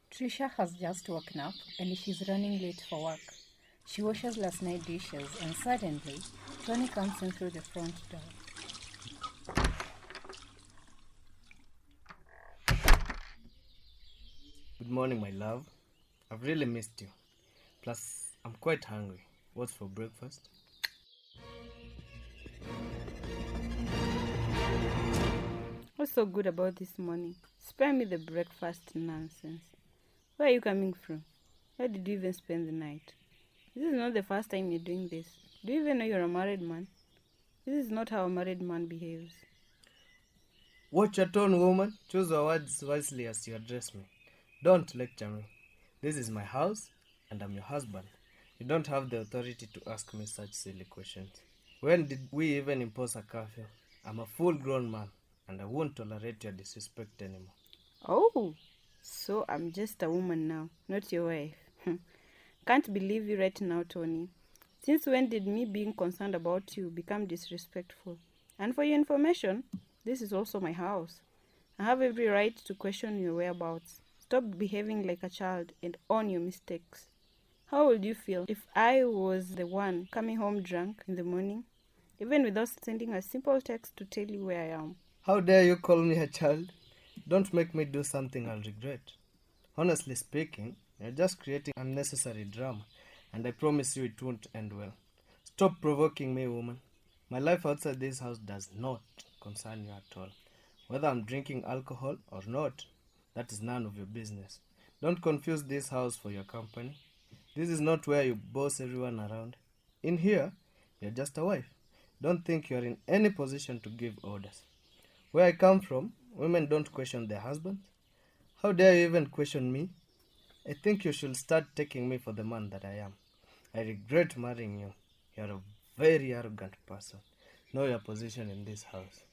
Trisha has just woken up and she's running late for work. She washes last night dishes and suddenly, Tony comes in through the front door. Good morning, my love. I've really missed you. Plus, I'm quite hungry. What's for breakfast? What's so good about this morning? Spare me the breakfast nonsense. Where are you coming from? Where did you even spend the night? This is not the first time you're doing this. Do you even know you're a married man? This is not how a married man behaves. Watch your tone, woman. Choose your words wisely as you address me. Don't lecture me. This is my house, and I'm your husband. You don't have the authority to ask me such silly questions. When did we even impose a curfew? I'm a full-grown man, and I won't tolerate your disrespect anymore. Oh, so I'm just a woman now, not your wife. Can't believe you right now, Tony. Since when did me being concerned about you become disrespectful? And for your information, this is also my house. I have every right to question your whereabouts. Stop behaving like a child and own your mistakes. How would you feel if I was the one coming home drunk in the morning, even without sending a simple text to tell you where I am? How dare you call me a child? Don't make me do something I'll regret. Honestly speaking, you're just creating unnecessary drama, and I promise you it won't end well. Stop provoking me, woman. My life outside this house does not concern you at all. Whether I'm drinking alcohol or not, that is none of your business. Don't confuse this house for your company. This is not where you boss everyone around. In here, you're just a wife. Don't think you're in any position to give orders. Where I come from, women don't question their husbands. How dare you even question me? I think you should start taking me for the man that I am. I regret marrying you. You're a very arrogant person. Know your position in this house.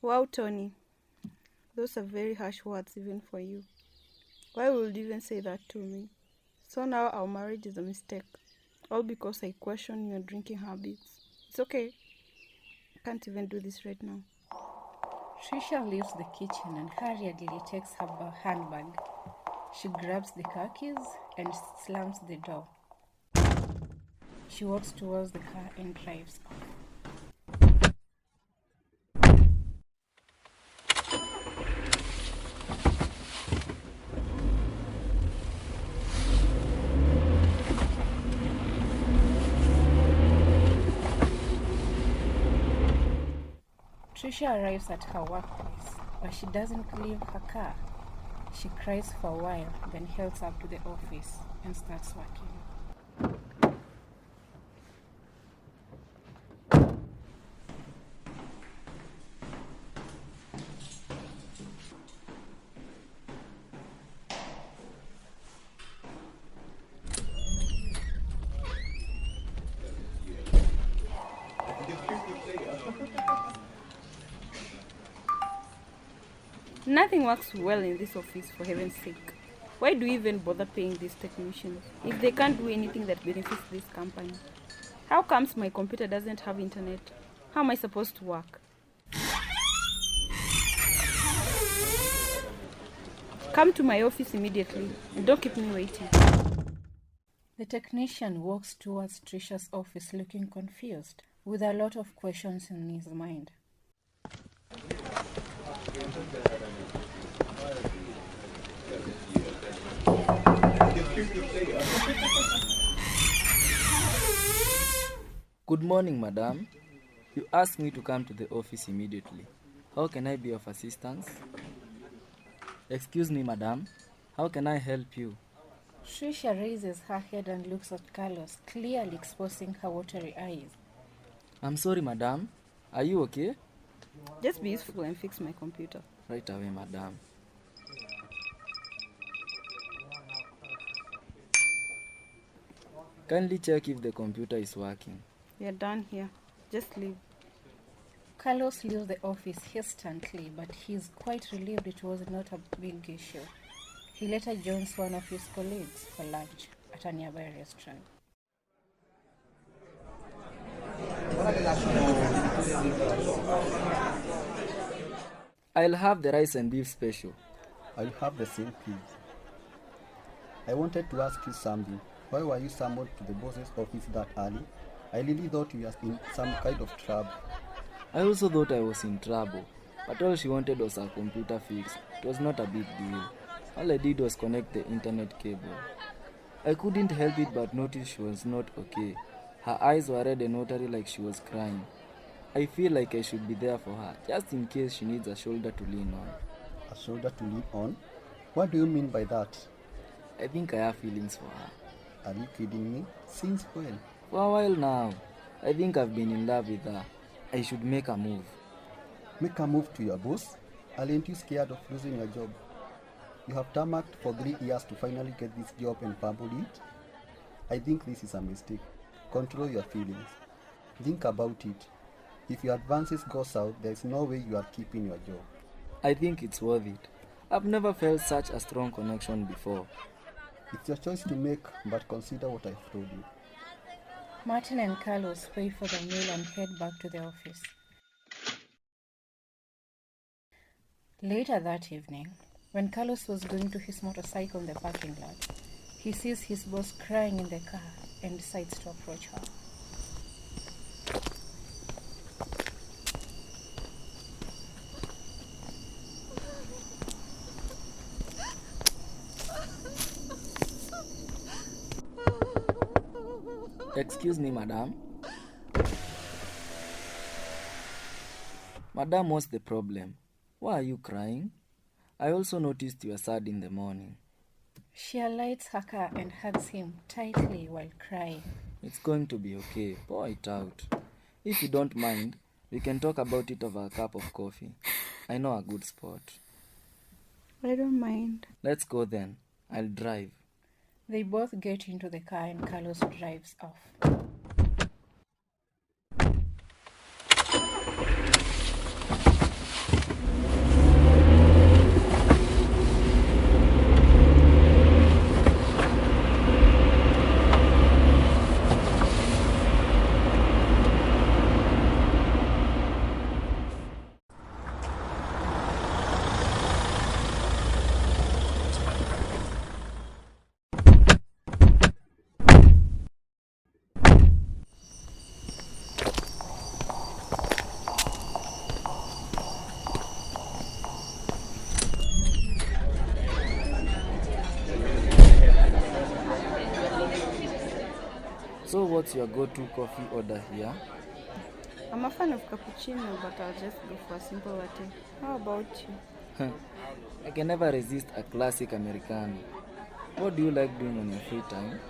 Wow, Tony, those are very harsh words even for you. Why would you even say that to me? So now our marriage is a mistake, all because I question your drinking habits. It's okay. I can't even do this right now. Trisha leaves the kitchen and hurriedly takes her handbag. She grabs the car keys and slams the door. She walks towards the car and drives off. Trisha arrives at her workplace, but she doesn't leave her car. She cries for a while, then heads up to the office and starts working. Nothing works well in this office, for heaven's sake. Why do you even bother paying these technicians if they can't do anything that benefits this company? How comes my computer doesn't have internet? How am I supposed to work? Come to my office immediately and don't keep me waiting. The technician walks towards Trisha's office looking confused, with a lot of questions in his mind. Good morning, madam. You asked me to come to the office immediately. How can I be of assistance? Excuse me, madam. How can I help you? Trisha raises her head and looks at Carlos, clearly exposing her watery eyes. I'm sorry, madam. Are you okay? Just be useful and fix my computer. Right away, madam. Kindly check if the computer is working. We are done here. Just leave. Carlos leaves the office hesitantly, but he's quite relieved it was not a big issue. He later joins one of his colleagues for lunch at a nearby restaurant. I'll have the rice and beef special. I'll have the same, please. I wanted to ask you something. Why were you summoned to the boss's office that early? I really thought you were in some kind of trouble. I also thought I was in trouble, but all she wanted was her computer fixed. It was not a big deal. All I did was connect the internet cable. I couldn't help it but notice she was not okay. Her eyes were red and watery like she was crying. I feel like I should be there for her, just in case she needs a shoulder to lean on. A shoulder to lean on? What do you mean by that? I think I have feelings for her. Are you kidding me? Since when? For a while now. I think I've been in love with her. I should make a move. Make a move to your boss? Aren't you scared of losing your job? You have tarmacked for 3 years to finally get this job and fumbled it? I think this is a mistake. Control your feelings. Think about it. If your advances go south, there is no way you are keeping your job. I think it's worth it. I've never felt such a strong connection before. It's your choice to make, but consider what I've told you. Martin and Carlos pay for the meal and head back to the office. Later that evening, when Carlos was going to his motorcycle in the parking lot, he sees his boss crying in the car and decides to approach her. Excuse me, madam. Madam, what's the problem? Why are you crying? I also noticed you were sad in the morning. She alights her car and hugs him tightly while crying. It's going to be okay. Pour it out. If you don't mind, we can talk about it over a cup of coffee. I know a good spot. I don't mind. Let's go then. I'll drive. They both get into the car and Carlos drives off. So what's your go-to coffee order here? I'm a fan of cappuccino, but I'll just go for a simple latte. How about you? I can never resist a classic Americano. What do you like doing on your free time?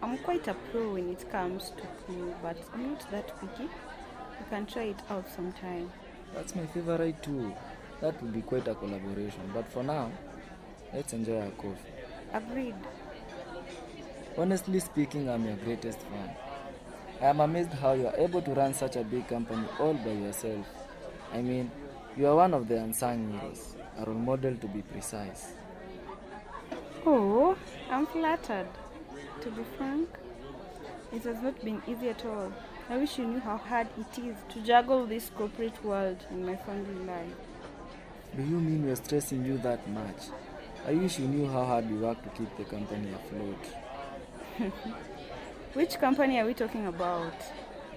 I'm quite a pro when it comes to pool, but I'm not that picky. You can try it out sometime. That's my favorite too. That would be quite a collaboration. But for now, let's enjoy our coffee. Agreed. Honestly speaking, I'm your greatest fan. I am amazed how you are able to run such a big company all by yourself. I mean, you are one of the unsung heroes, a role model to be precise. Oh, I'm flattered. To be frank, it has not been easy at all. I wish you knew how hard it is to juggle this corporate world and my family life. Do you mean we're stressing you that much? I wish you knew how hard you work to keep the company afloat. Which company are we talking about?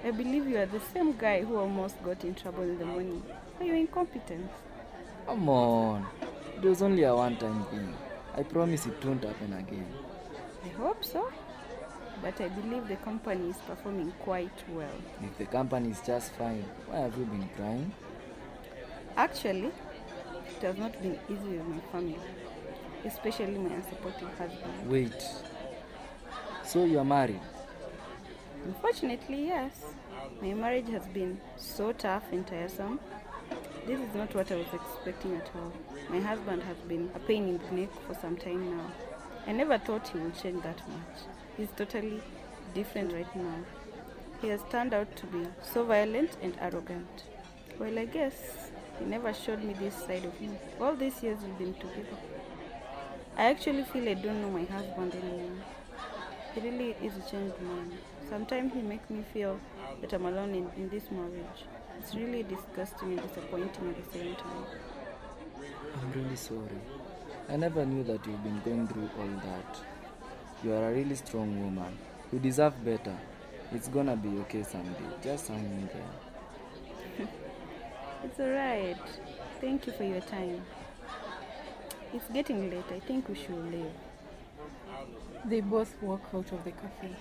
I believe you are the same guy who almost got in trouble in the morning for your incompetence. Come on. It was only a one-time thing. I promise it won't happen again. I hope so. But I believe the company is performing quite well. If the company is just fine, why have you been crying? Actually, it has not been easy with my family, especially my unsupportive husband. Wait. So you are married? Unfortunately, yes. My marriage has been so tough and tiresome. This is not what I was expecting at all. My husband has been a pain in the neck for some time now. I never thought he would change that much. He's totally different right now. He has turned out to be so violent and arrogant. Well, I guess he never showed me this side of him. All these years we've been together. I actually feel I don't know my husband anymore. He really is a changed man. Sometimes he makes me feel that I'm alone in this marriage. It's really disgusting and disappointing at the same time. I'm really sorry. I never knew that you've been going through all that. You are a really strong woman. You deserve better. It's gonna be okay someday. Just hang in there. It's alright. Thank you for your time. It's getting late. I think we should leave. They both walk out of the cafe.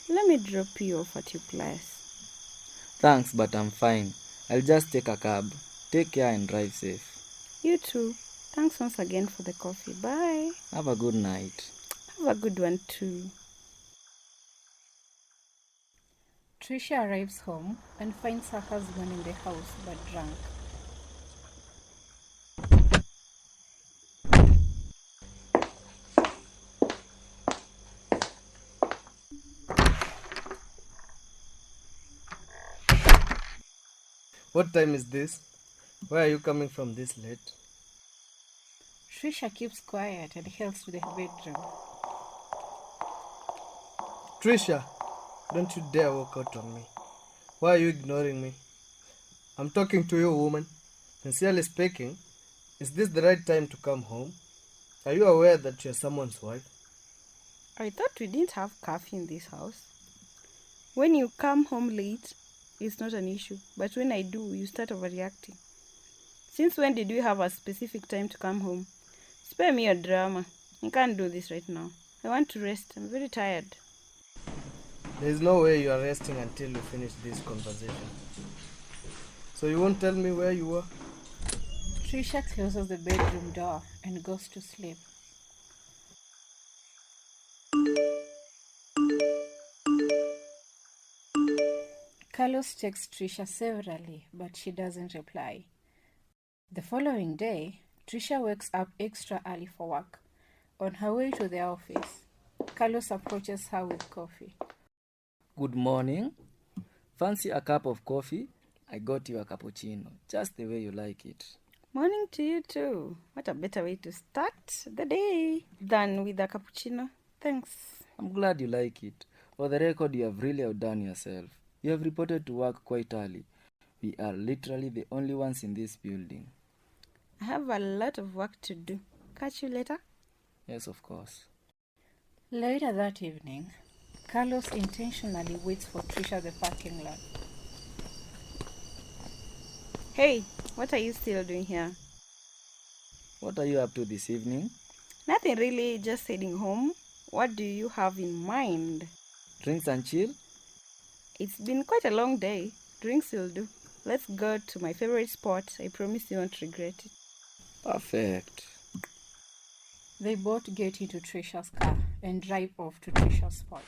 Let me drop you off at your place. Thanks, but I'm fine. I'll just take a cab. Take care and drive safe. You too. Thanks once again for the coffee. Bye. Have a good night. Have a good one too. Trisha arrives home and finds her husband in the house but drunk. What time is this? Why are you coming from this late? Trisha keeps quiet and heads to the bedroom. Trisha, don't you dare walk out on me. Why are you ignoring me? I'm talking to you, woman. Sincerely speaking, is this the right time to come home? Are you aware that you're someone's wife? I thought we didn't have coffee in this house. When you come home late, it's not an issue. But when I do, you start overreacting. Since when did you have a specific time to come home? Spare me your drama. I can't do this right now. I want to rest. I'm very tired. There is no way you are resting until you finish this conversation. So you won't tell me where you were? Trisha closes the bedroom door and goes to sleep. Carlos texts Trisha severally, but she doesn't reply. The following day, Trisha wakes up extra early for work. On her way to the office, Carlos approaches her with coffee. Good morning. Fancy a cup of coffee? I got you a cappuccino, just the way you like it. Morning to you too. What a better way to start the day than with a cappuccino. Thanks. I'm glad you like it. For the record, you have really outdone yourself. You have reported to work quite early. We are literally the only ones in this building. I have a lot of work to do. Catch you later. Yes, of course. Later that evening, Carlos intentionally waits for Trisha at the parking lot. Hey, what are you still doing here? What are you up to this evening? Nothing really, just heading home. What do you have in mind? Drinks and chill? It's been quite a long day. Drinks will do. Let's go to my favorite spot. I promise you won't regret it. Perfect. They both get into Trisha's car and drive off to Trisha's spot.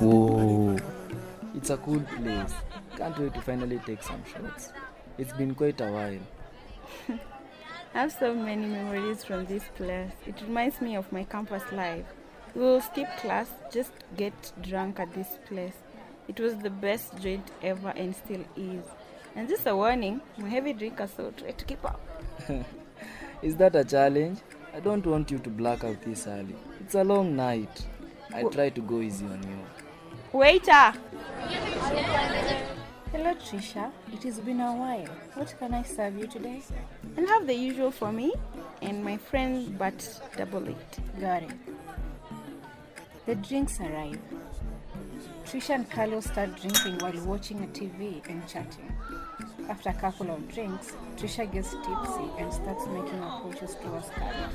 Whoa, it's a cool place. Can't wait to finally take some shots. It's been quite a while. I have so many memories from this place. It reminds me of my campus life. We will skip class, just get drunk at this place. It was the best joint ever and still is. And just a warning, I'm a heavy drinker, so try to keep up. Is that a challenge? I don't want you to black out this early. It's a long night. I try to go easy on you. Waiter! Hello Trisha, it has been a while. What can I serve you today? I'll have the usual for me and my friend, but double it. Got it. The drinks arrive. Trisha and Carlos start drinking while watching a TV and chatting. After a couple of drinks, Trisha gets tipsy and starts making approaches towards Carlos.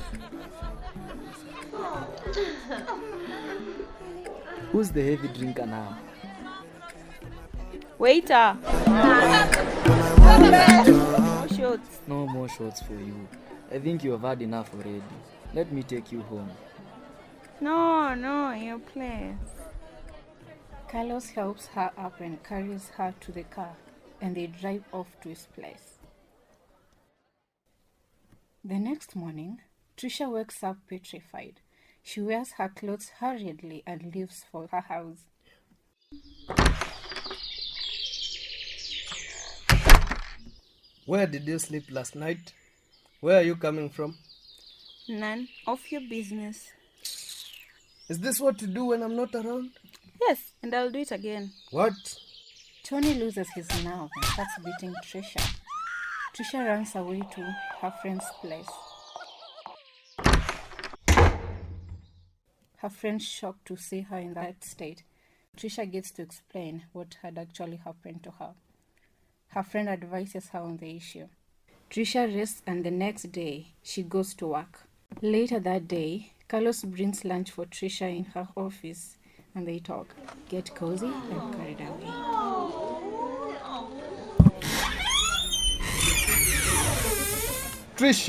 who's the heavy drinker now? Waiter! No shots. No more shots for you. I think you have had enough already. Let me take you home. No, your place. Carlos helps her up and carries her to the car, and they drive off to his place. The next morning, Trisha wakes up petrified. She wears her clothes hurriedly and leaves for her house. Where did you sleep last night? Where are you coming from? None of your business. Is this what you do when I'm not around? Yes, and I'll do it again. What? Tony loses his nerve and starts beating Trisha. Trisha runs away to her friend's place. Her friend's shocked to see her in that state. Trisha gets to explain what had actually happened to her. Her friend advises her on the issue. Trisha rests and the next day she goes to work. Later that day, Carlos brings lunch for Trisha in her office and they talk, get cozy and carried away. Trisha!